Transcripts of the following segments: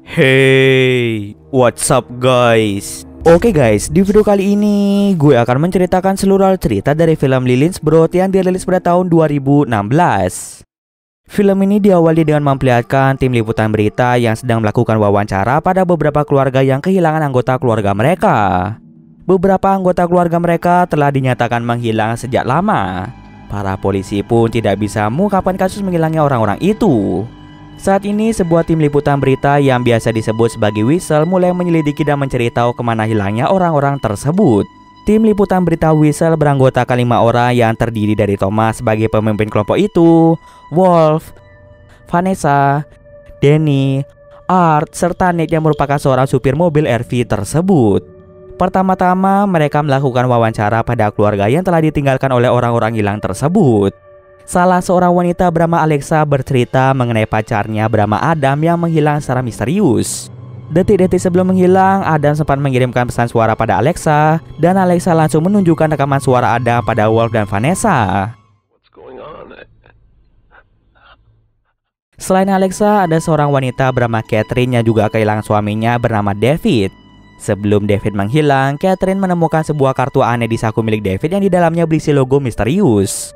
Hey, what's up guys? Oke guys, di video kali ini gue akan menceritakan seluruh cerita dari film Lily's Brood yang dirilis pada tahun 2016. Film ini diawali dengan memperlihatkan tim liputan berita yang sedang melakukan wawancara pada beberapa keluarga yang kehilangan anggota keluarga mereka. Beberapa anggota keluarga mereka telah dinyatakan menghilang sejak lama. Para polisi pun tidak bisa mengungkapkan kasus menghilangnya orang-orang itu. Saat ini sebuah tim liputan berita yang biasa disebut sebagai Whistle mulai menyelidiki dan mencari tahu kemana hilangnya orang-orang tersebut. Tim liputan berita Whistle beranggotakan 5 orang yang terdiri dari Thomas sebagai pemimpin kelompok itu, Wolf, Vanessa, Danny, Art, serta Nate yang merupakan seorang supir mobil RV tersebut. Pertama-tama mereka melakukan wawancara pada keluarga yang telah ditinggalkan oleh orang-orang hilang tersebut. Salah seorang wanita bernama Alexa bercerita mengenai pacarnya bernama Adam yang menghilang secara misterius. Detik-detik sebelum menghilang, Adam sempat mengirimkan pesan suara pada Alexa, dan Alexa langsung menunjukkan rekaman suara Adam pada Wolf dan Vanessa. Selain Alexa, ada seorang wanita bernama Catherine yang juga kehilangan suaminya bernama David. Sebelum David menghilang, Catherine menemukan sebuah kartu aneh di saku milik David yang di dalamnya berisi logo misterius.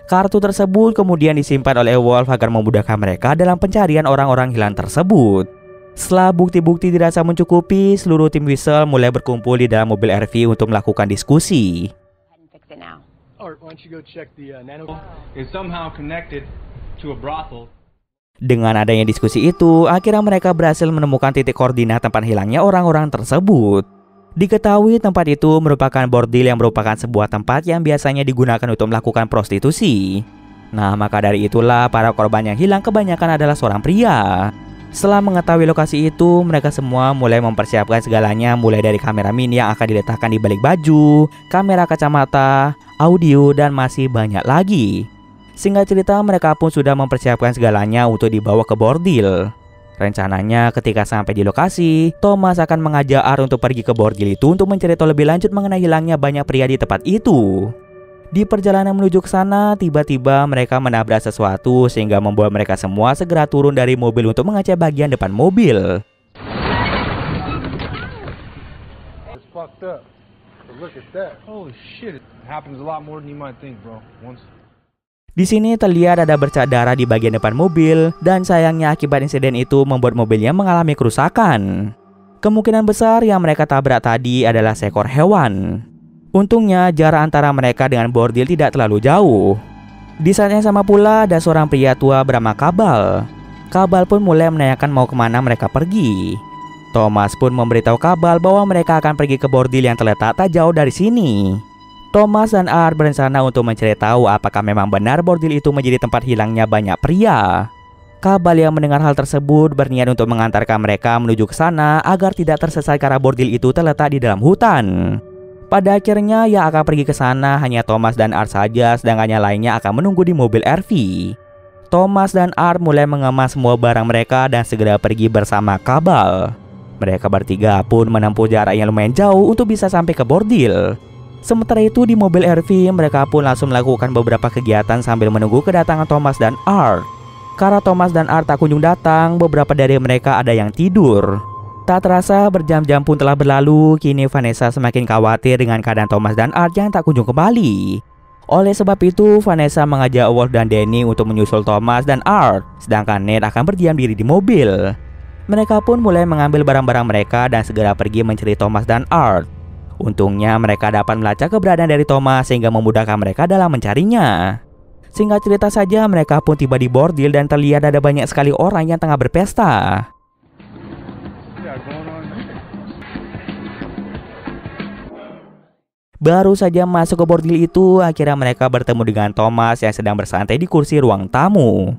Kartu tersebut kemudian disimpan oleh Wolf agar memudahkan mereka dalam pencarian orang-orang hilang tersebut. Setelah bukti-bukti dirasa mencukupi, seluruh tim Whistle mulai berkumpul di dalam mobil RV untuk melakukan diskusi. Dengan adanya diskusi itu, akhirnya mereka berhasil menemukan titik koordinat tempat hilangnya orang-orang tersebut. Diketahui tempat itu merupakan bordil yang merupakan sebuah tempat yang biasanya digunakan untuk melakukan prostitusi. Nah, maka dari itulah para korban yang hilang kebanyakan adalah seorang pria. Setelah mengetahui lokasi itu, mereka semua mulai mempersiapkan segalanya, mulai dari kamera mini yang akan diletakkan di balik baju, kamera kacamata, audio, dan masih banyak lagi. Singkat cerita, mereka pun sudah mempersiapkan segalanya untuk dibawa ke bordil. Rencananya ketika sampai di lokasi, Thomas akan mengajak Art untuk pergi ke bordil itu untuk mencari tahu lebih lanjut mengenai hilangnya banyak pria di tempat itu. Di perjalanan menuju ke sana, tiba-tiba mereka menabrak sesuatu sehingga membuat mereka semua segera turun dari mobil untuk mengecek bagian depan mobil. Di sini terlihat ada bercak darah di bagian depan mobil, dan sayangnya akibat insiden itu membuat mobilnya mengalami kerusakan. Kemungkinan besar yang mereka tabrak tadi adalah seekor hewan. Untungnya jarak antara mereka dengan bordil tidak terlalu jauh. Di saat yang sama pula ada seorang pria tua bernama Kabal. Kabal pun mulai menanyakan mau kemana mereka pergi. Thomas pun memberitahu Kabal bahwa mereka akan pergi ke bordil yang terletak tak jauh dari sini. Thomas dan Art berencana untuk mencari tahu apakah memang benar bordil itu menjadi tempat hilangnya banyak pria. Kabal yang mendengar hal tersebut berniat untuk mengantarkan mereka menuju ke sana agar tidak tersesat karena bordil itu terletak di dalam hutan. Pada akhirnya yang akan pergi ke sana hanya Thomas dan Art saja, sedangkan yang lainnya akan menunggu di mobil RV. Thomas dan Art mulai mengemas semua barang mereka dan segera pergi bersama Kabal. Mereka bertiga pun menempuh jarak yang lumayan jauh untuk bisa sampai ke bordil. Sementara itu di mobil RV mereka pun langsung melakukan beberapa kegiatan sambil menunggu kedatangan Thomas dan Art. Karena Thomas dan Art tak kunjung datang, beberapa dari mereka ada yang tidur. Tak terasa berjam-jam pun telah berlalu, kini Vanessa semakin khawatir dengan keadaan Thomas dan Art yang tak kunjung kembali. Oleh sebab itu Vanessa mengajak Wolf dan Danny untuk menyusul Thomas dan Art, sedangkan Nate akan berdiam diri di mobil. Mereka pun mulai mengambil barang-barang mereka dan segera pergi mencari Thomas dan Art. Untungnya mereka dapat melacak keberadaan dari Thomas sehingga memudahkan mereka dalam mencarinya. Singkat cerita saja mereka pun tiba di bordil dan terlihat ada banyak sekali orang yang tengah berpesta. Baru saja masuk ke bordil itu, akhirnya mereka bertemu dengan Thomas yang sedang bersantai di kursi ruang tamu.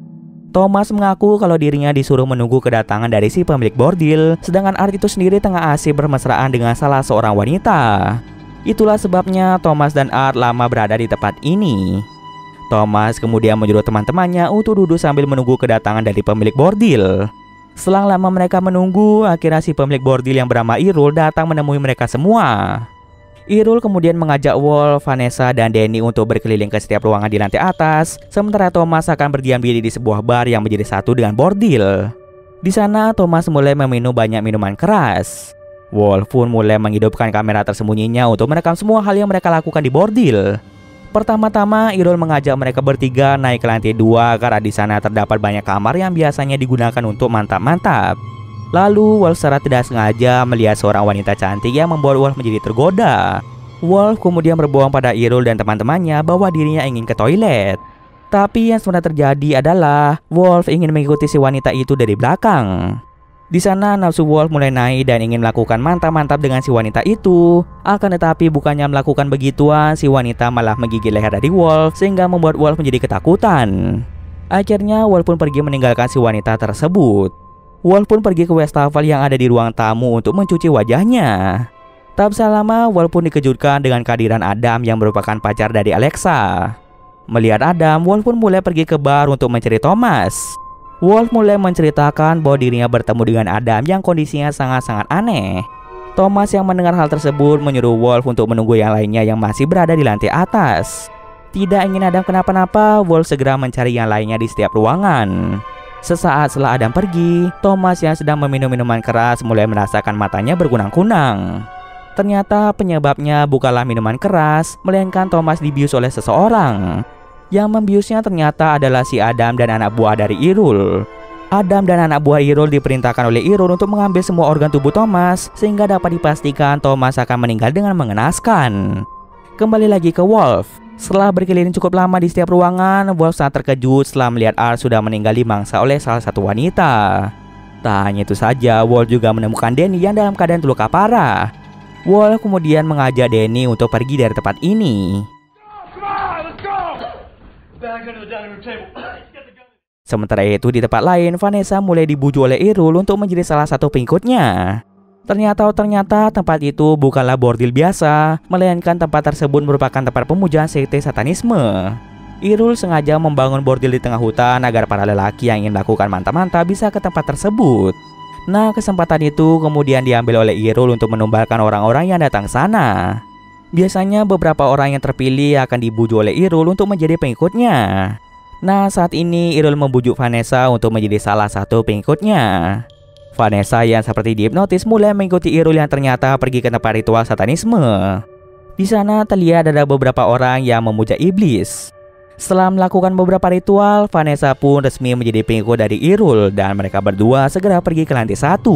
Thomas mengaku kalau dirinya disuruh menunggu kedatangan dari si pemilik bordil, sedangkan Art itu sendiri tengah asik bermesraan dengan salah seorang wanita. Itulah sebabnya Thomas dan Art lama berada di tempat ini. Thomas kemudian menyuruh teman-temannya untuk duduk sambil menunggu kedatangan dari pemilik bordil. Selang lama mereka menunggu, akhirnya si pemilik bordil yang bernama Irul datang menemui mereka semua. Irul kemudian mengajak Wolf, Vanessa, dan Danny untuk berkeliling ke setiap ruangan di lantai atas, sementara Thomas akan berdiam diri di sebuah bar yang menjadi satu dengan bordil. Di sana Thomas mulai meminum banyak minuman keras. Wolf pun mulai menghidupkan kamera tersembunyinya untuk merekam semua hal yang mereka lakukan di bordil. Pertama-tama Irul mengajak mereka bertiga naik ke lantai 2 karena di sana terdapat banyak kamar yang biasanya digunakan untuk mantap-mantap. Lalu Wolf secara tidak sengaja melihat seorang wanita cantik yang membuat Wolf menjadi tergoda. Wolf kemudian berbohong pada Irul dan teman-temannya bahwa dirinya ingin ke toilet. Tapi yang sebenarnya terjadi adalah Wolf ingin mengikuti si wanita itu dari belakang. Di sana nafsu Wolf mulai naik dan ingin melakukan mantap-mantap dengan si wanita itu. Akan tetapi bukannya melakukan begituan, si wanita malah menggigit leher dari Wolf sehingga membuat Wolf menjadi ketakutan. Akhirnya Wolf pun pergi meninggalkan si wanita tersebut. Wolf pun pergi ke wastafel yang ada di ruang tamu untuk mencuci wajahnya. Tak bisa lama Wolf pun dikejutkan dengan kehadiran Adam yang merupakan pacar dari Alexa. Melihat Adam, Wolf pun mulai pergi ke bar untuk mencari Thomas. Wolf mulai menceritakan bahwa dirinya bertemu dengan Adam yang kondisinya sangat-sangat aneh. Thomas yang mendengar hal tersebut menyuruh Wolf untuk menunggu yang lainnya yang masih berada di lantai atas. Tidak ingin Adam kenapa-napa, Wolf segera mencari yang lainnya di setiap ruangan. Sesaat setelah Adam pergi, Thomas yang sedang meminum minuman keras mulai merasakan matanya berkunang-kunang. Ternyata penyebabnya bukanlah minuman keras, melainkan Thomas dibius oleh seseorang. Yang membiusnya ternyata adalah si Adam dan anak buah dari Irul. Adam dan anak buah Irul diperintahkan oleh Irul untuk mengambil semua organ tubuh Thomas sehingga dapat dipastikan Thomas akan meninggal dengan mengenaskan. Kembali lagi ke Wolf. Setelah berkeliling cukup lama di setiap ruangan, Wolf sangat terkejut setelah melihat Art sudah meninggal dimangsa oleh salah satu wanita. Tak hanya itu saja, Wolf juga menemukan Danny yang dalam keadaan terluka parah. Wolf kemudian mengajak Danny untuk pergi dari tempat ini. Sementara itu di tempat lain, Vanessa mulai dibujuk oleh Irul untuk menjadi salah satu pengikutnya. Ternyata tempat itu bukanlah bordil biasa, melainkan tempat tersebut merupakan tempat pemujaan sekte satanisme. Irul sengaja membangun bordil di tengah hutan agar para lelaki yang ingin melakukan mantap-mantap bisa ke tempat tersebut. Nah, kesempatan itu kemudian diambil oleh Irul untuk menumbalkan orang-orang yang datang sana. Biasanya beberapa orang yang terpilih akan dibujuk oleh Irul untuk menjadi pengikutnya. Nah, saat ini Irul membujuk Vanessa untuk menjadi salah satu pengikutnya. Vanessa yang seperti dihipnotis mulai mengikuti Irul yang ternyata pergi ke tempat ritual satanisme. Di sana terlihat ada beberapa orang yang memuja iblis. Setelah melakukan beberapa ritual, Vanessa pun resmi menjadi pengikut dari Irul dan mereka berdua segera pergi ke lantai 1.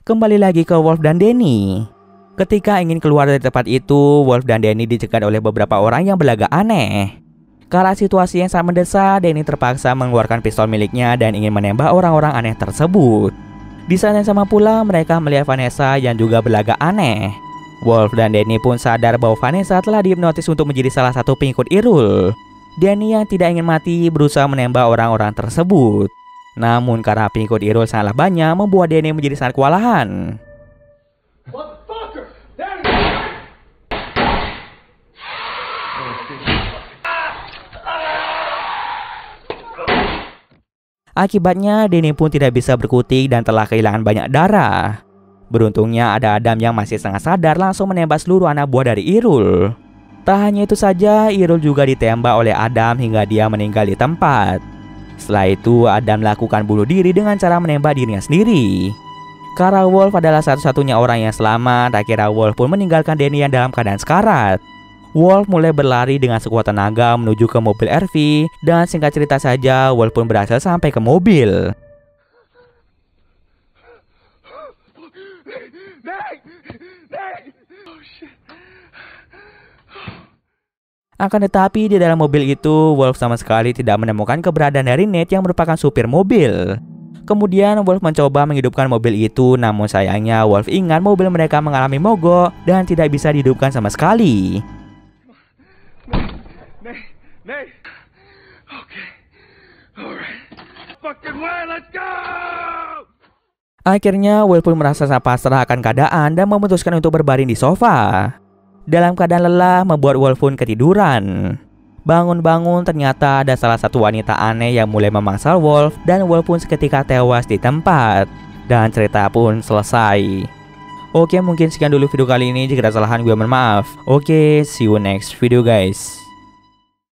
Kembali lagi ke Wolf dan Danny. Ketika ingin keluar dari tempat itu, Wolf dan Danny dicegat oleh beberapa orang yang berlagak aneh. Karena situasi yang sangat mendesak, Danny terpaksa mengeluarkan pistol miliknya dan ingin menembak orang-orang aneh tersebut. Di saat yang sama pula, mereka melihat Vanessa yang juga berlagak aneh. Wolf dan Danny pun sadar bahwa Vanessa telah dihipnotis untuk menjadi salah satu pengikut Irul. Danny yang tidak ingin mati berusaha menembak orang-orang tersebut. Namun karena pengikut Irul sangatlah banyak, membuat Danny menjadi sangat kewalahan. Akibatnya Danny pun tidak bisa berkutik dan telah kehilangan banyak darah. Beruntungnya ada Adam yang masih sangat sadar langsung menembak seluruh anak buah dari Irul. Tak hanya itu saja, Irul juga ditembak oleh Adam hingga dia meninggal di tempat. Setelah itu, Adam melakukan bunuh diri dengan cara menembak dirinya sendiri. Karena Wolf adalah satu-satunya orang yang selamat, akhirnya Wolf pun meninggalkan Danny yang dalam keadaan sekarat. Wolf mulai berlari dengan sekuat tenaga menuju ke mobil RV, dan singkat cerita saja, Wolf pun berhasil sampai ke mobil. Akan tetapi di dalam mobil itu, Wolf sama sekali tidak menemukan keberadaan dari Nate yang merupakan supir mobil. Kemudian Wolf mencoba menghidupkan mobil itu, namun sayangnya Wolf ingat mobil mereka mengalami mogok dan tidak bisa dihidupkan sama sekali. Akhirnya Wolf pun merasa sangat pasrah akan keadaan dan memutuskan untuk berbaring di sofa. Dalam keadaan lelah membuat Wolf pun ketiduran. Bangun-bangun ternyata ada salah satu wanita aneh yang mulai memangsal Wolf dan Wolf pun seketika tewas di tempat. Dan cerita pun selesai. Oke, mungkin sekian dulu video kali ini. Jika ada kesalahan gue mohon maaf. Oke, see you next video guys.